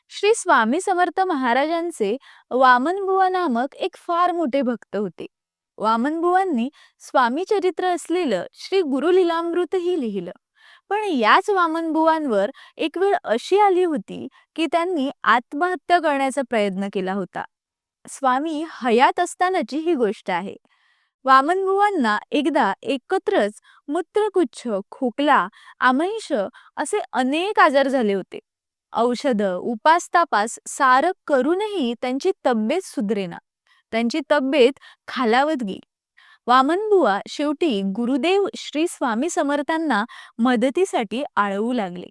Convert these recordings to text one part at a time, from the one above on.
श्री स्वामी समर्थ महाराजांचे वामनबुवा नामक एक फार मोठे भक्त होते. वामनबुवांनी स्वामी चरित्र असलेलं श्री गुरु लीलामृतही लिहिलं. पण याच वामनबुवांवर एक वेळ अशी आली होती की त्यांनी आत्महत्या करण्याचा प्रयत्न केला होता. स्वामी हयात असतानाची ही गोष्ट आहे. वामनबुवांना एकदा एकत्रच मूत्रकुच्छ, खोकला, आमैश असे अनेक आजार झाले होते. औषधं, उपास-तापास सारं करूनही त्यांची तब्येत सुधरेना. त्यांची तब्येत खालावत गेली. वामनबुवा शेवटी गुरुदेव श्री स्वामी समर्थांना मदतीसाठी आळवू लागले.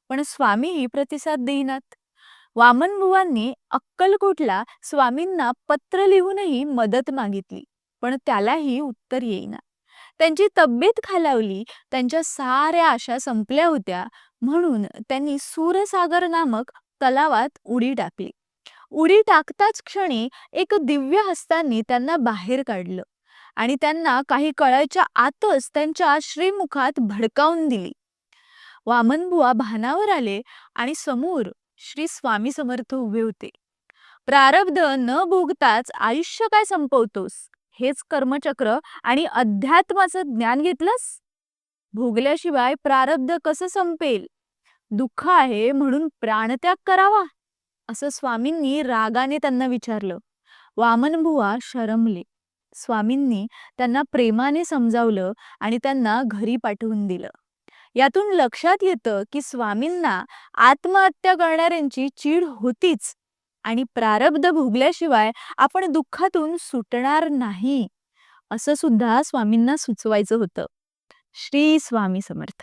पण स्वामीही प्रतिसाद देईनात. वामनबुवांनी अक्कलकोटला स्वामींना पत्र लिहूनही मदत मागितली, पण त्यालाही उत्तर येईना. त्यांची तब्येत खालावली, त्यांच्या साऱ्या आशा संपल्या होत्या, म्हणून त्यांनी सूरसागर नामक तलावात उडी टाकली. उडी टाकताच क्षणी एक दिव्य हस्तांनी त्यांना बाहेर काढलं आणि त्यांना काही कळायच्या आतच त्यांच्या श्रीमुखात भडकावून दिली. वामनबुवा भानावर आले आणि समोर श्री स्वामी समर्थ उभे होते. प्रारब्ध न भोगताच आयुष्य काय संपवतोस? हेच कर्मचक्र आणि अध्यात्माचं ज्ञान घेतलंस? भोगल्याशिवाय प्रारब्ध कसं संपेल? दुःख आहे म्हणून प्राणत्याग करावा? असं स्वामींनी रागाने त्यांना विचारलं. वामनबुवा शरमले. स्वामींनी त्यांना प्रेमाने समजावलं आणि त्यांना घरी पाठवून दिलं. यातून लक्षात येतं की स्वामींना आत्महत्या करणाऱ्यांची चीड होतीच आणि प्रारब्ध भोगल्याशिवाय आपण दुःखातून सुटणार नाही, असं सुद्धा स्वामींना सुचवायचं होतं. श्री स्वामी समर्थ.